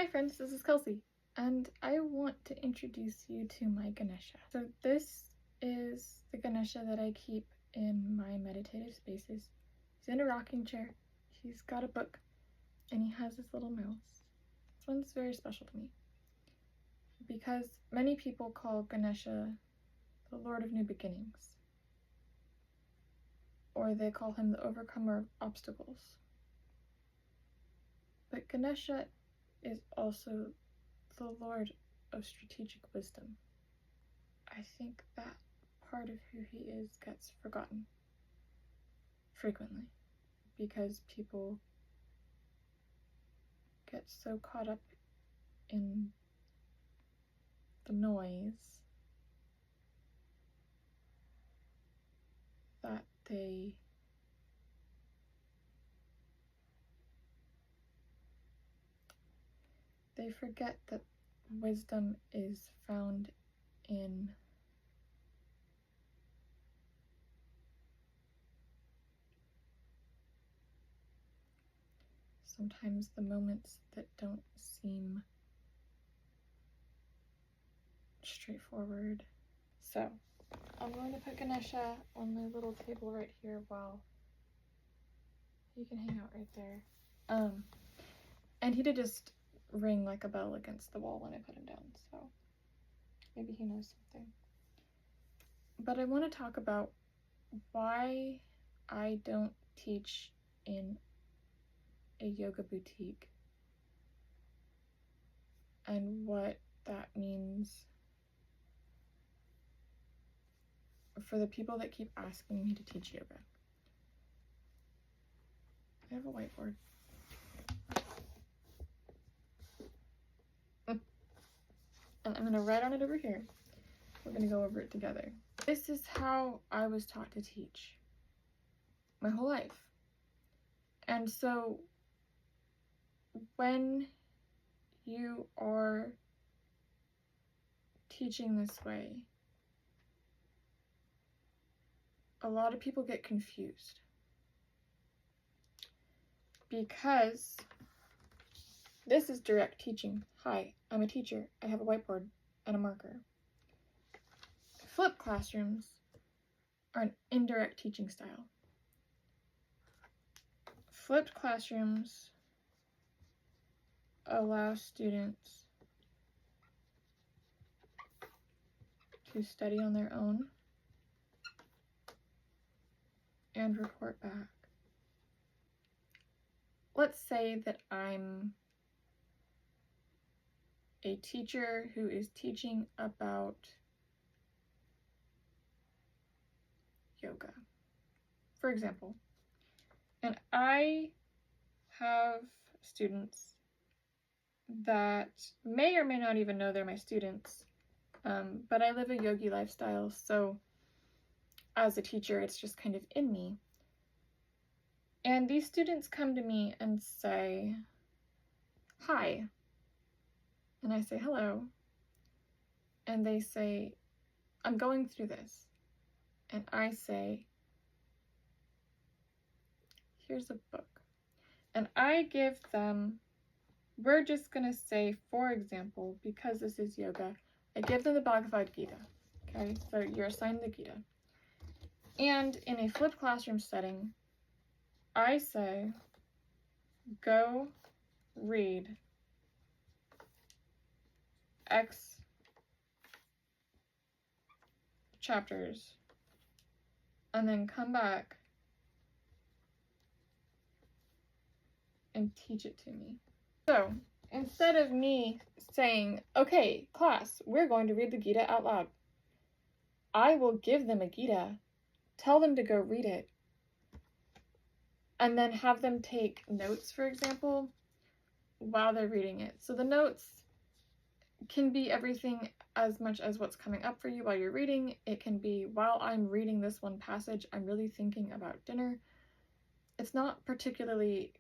Hi friends, this is Kelsey, and I want to introduce you to my Ganesha. So this is the Ganesha that I keep in my meditative spaces. He's in a rocking chair, he's got a book, and he has his little mouse. This one's very special to me because many people call Ganesha the Lord of New Beginnings, or they call him the overcomer of obstacles. But Ganesha is also the Lord of strategic wisdom. I think that part of who he is gets forgotten frequently because people get so caught up in the noise that they forget that wisdom is found in sometimes the moments that don't seem straightforward. So I'm going to put Ganesha on my little table right here while he can hang out right there. And he did just ring like a bell against the wall when I put him down, so maybe he knows something. But I want to talk about why I don't teach in a yoga boutique and what that means for the people that keep asking me to teach yoga. I have a whiteboard. And I'm going to write on it over here. We're going to go over it together. This is how I was taught to teach my whole life. And so when you are teaching this way, a lot of people get confused because this is direct teaching. Hi, I'm a teacher. I have a whiteboard and a marker. Flipped classrooms are an indirect teaching style. Flipped classrooms allow students to study on their own and report back. Let's say that I'm a teacher who is teaching about yoga, for example, and I have students that may or may not even know they're my students, but I live a yogi lifestyle, so as a teacher, it's just kind of in me. And these students come to me and say, hi, and I say, hello, and they say, I'm going through this, and I say, here's a book, and I give them, we're just gonna say, for example, because this is yoga, I give them the Bhagavad Gita, okay, so you're assigned the Gita, and in a flipped classroom setting, I say, go read X chapters, and then come back and teach it to me. So instead of me saying, okay, class, we're going to read the Gita out loud, I will give them a Gita, tell them to go read it, and then have them take notes, for example, while they're reading it. So the notes can be everything as much as what's coming up for you while you're reading. It can be, while I'm reading this one passage, I'm really thinking about dinner. It's not particularly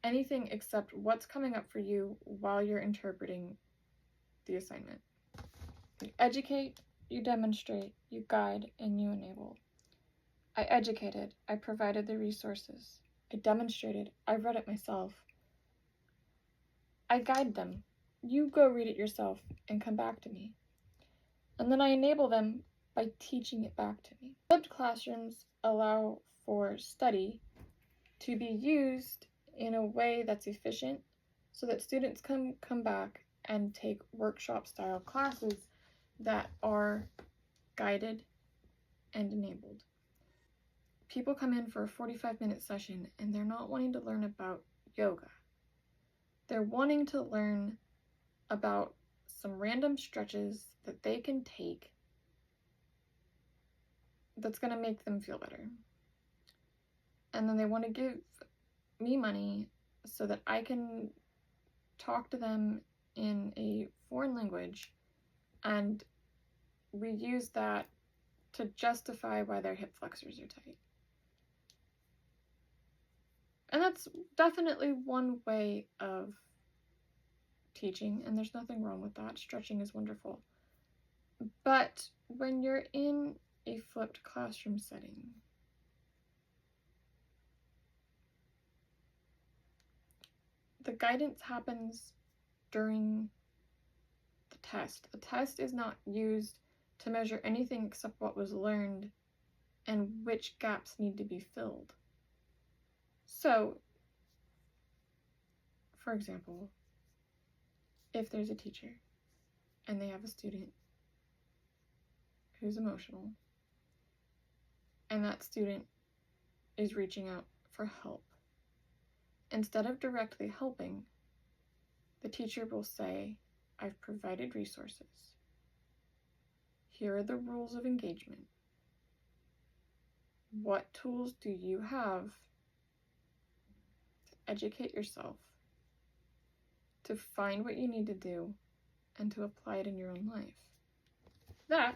anything except what's coming up for you while you're interpreting the assignment. You educate, you demonstrate, you guide, and you enable. I educated, I provided the resources. I demonstrated, I read it myself. I guide them. You go read it yourself and come back to me. And then I enable them by teaching it back to me. Flipped classrooms allow for study to be used in a way that's efficient so that students can come back and take workshop-style classes that are guided and enabled. People come in for a 45-minute session and they're not wanting to learn about yoga. They're wanting to learn about some random stretches that they can take that's going to make them feel better. And then they want to give me money so that I can talk to them in a foreign language, and we use that to justify why their hip flexors are tight. And that's definitely one way of teaching, and there's nothing wrong with that. Stretching is wonderful. But when you're in a flipped classroom setting, the guidance happens during the test. The test is not used to measure anything except what was learned and which gaps need to be filled. So, for example, if there's a teacher and they have a student who's emotional, and that student is reaching out for help, instead of directly helping, the teacher will say, I've provided resources. Here are the rules of engagement. What tools do you have to educate yourself, to find what you need to do, and to apply it in your own life? That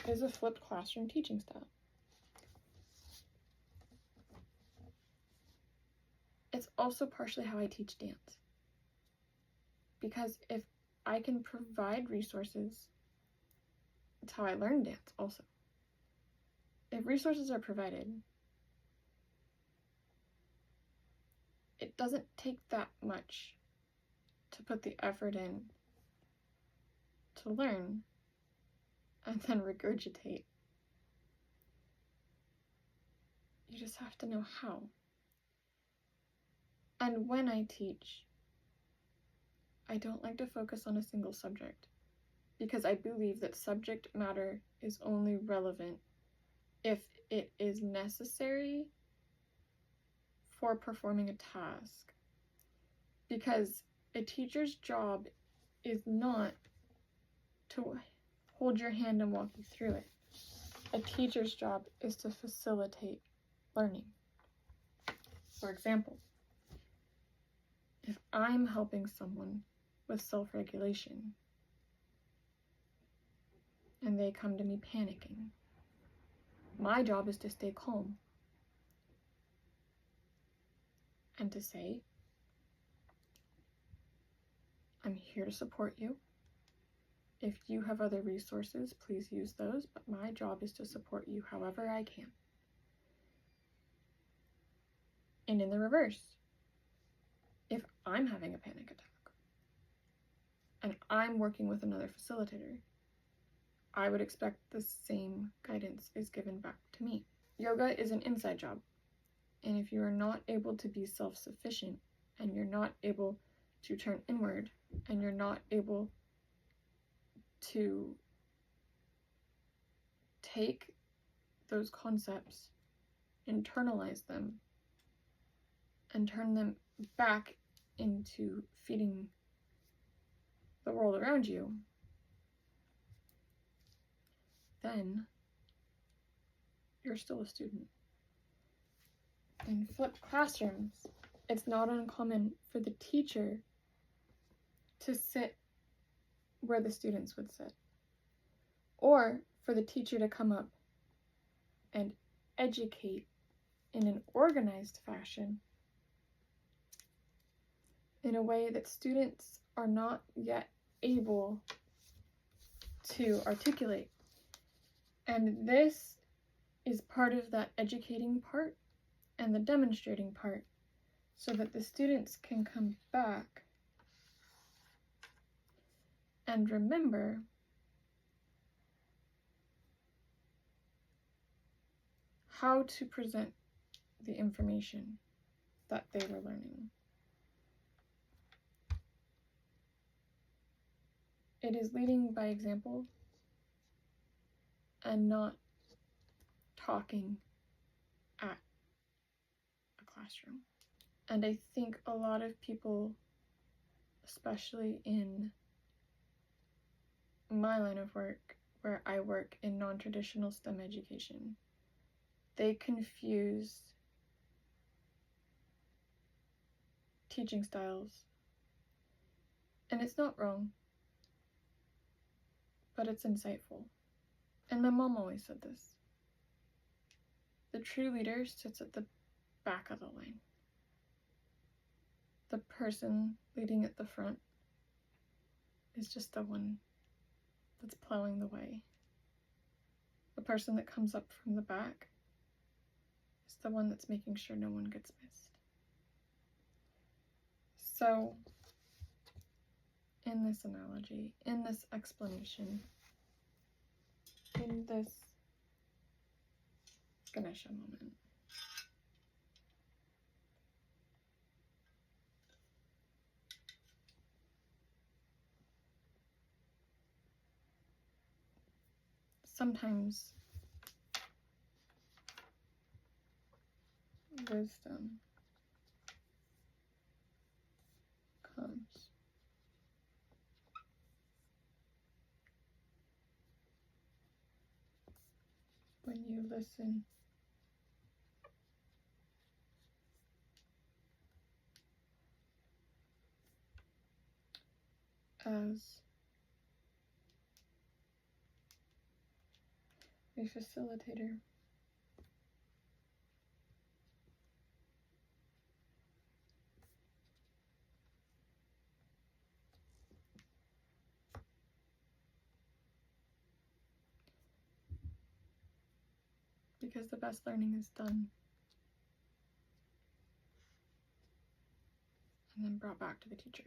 is a flipped classroom teaching style. It's also partially how I teach dance. Because if I can provide resources, it's how I learn dance also. If resources are provided, it doesn't take that much to put the effort in to learn and then regurgitate. You just have to know how. And when I teach, I don't like to focus on a single subject, because I believe that subject matter is only relevant if it is necessary for performing a task. Because a teacher's job is not to hold your hand and walk you through it. A teacher's job is to facilitate learning. For example, if I'm helping someone with self-regulation and they come to me panicking, my job is to stay calm and to say, I'm here to support you. If you have other resources, please use those, but my job is to support you however I can. And in the reverse, if I'm having a panic attack and I'm working with another facilitator, I would expect the same guidance is given back to me. Yoga is an inside job, and if you are not able to be self-sufficient, and you're not able to turn inward, and you're not able to take those concepts, internalize them, and turn them back into feeding the world around you, then you're still a student. In flipped classrooms, it's not uncommon for the teacher to sit where the students would sit, or for the teacher to come up and educate in an organized fashion in a way that students are not yet able to articulate. And this is part of that educating part and the demonstrating part, so that the students can come back and remember how to present the information that they were learning. It is leading by example and not talking at a classroom. And I think a lot of people, especially in my line of work, where I work in non-traditional STEM education, they confuse teaching styles. And it's not wrong, but it's insightful. And my mom always said this. The true leader sits at the back of the line. The person leading at the front is just the one that's plowing the way. The person that comes up from the back is the one that's making sure no one gets missed. So, in this analogy, in this explanation, in this Ganesha moment, sometimes wisdom comes when you listen as a facilitator. Because the best learning is done and then brought back to the teacher.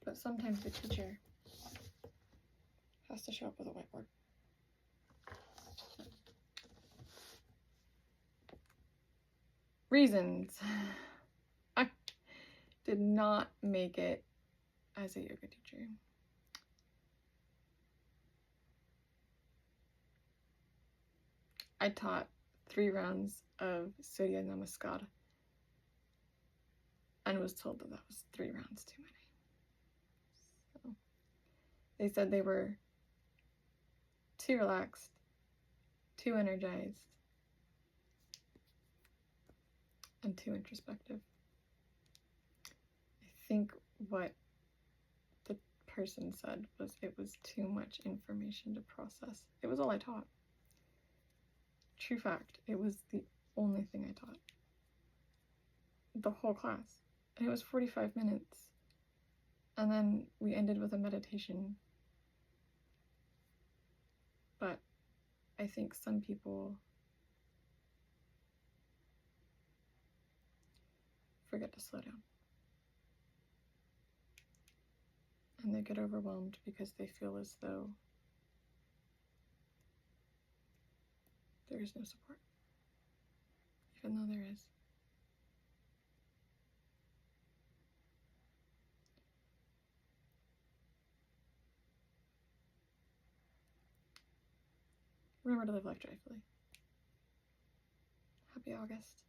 But sometimes the teacher has to show up with a whiteboard. Reasons. I did not make it as a yoga teacher. I taught 3 rounds of Surya Namaskar and was told that was 3 rounds too many. So they said they were too relaxed, too energized, and too introspective. I think what the person said was it was too much information to process. It was all I taught. True fact, it was the only thing I taught. The whole class. And it was 45 minutes. And then we ended with a meditation. But I think some people forget to slow down. And they get overwhelmed because they feel as though there is no support, even though there is. Remember to live life joyfully. Happy August.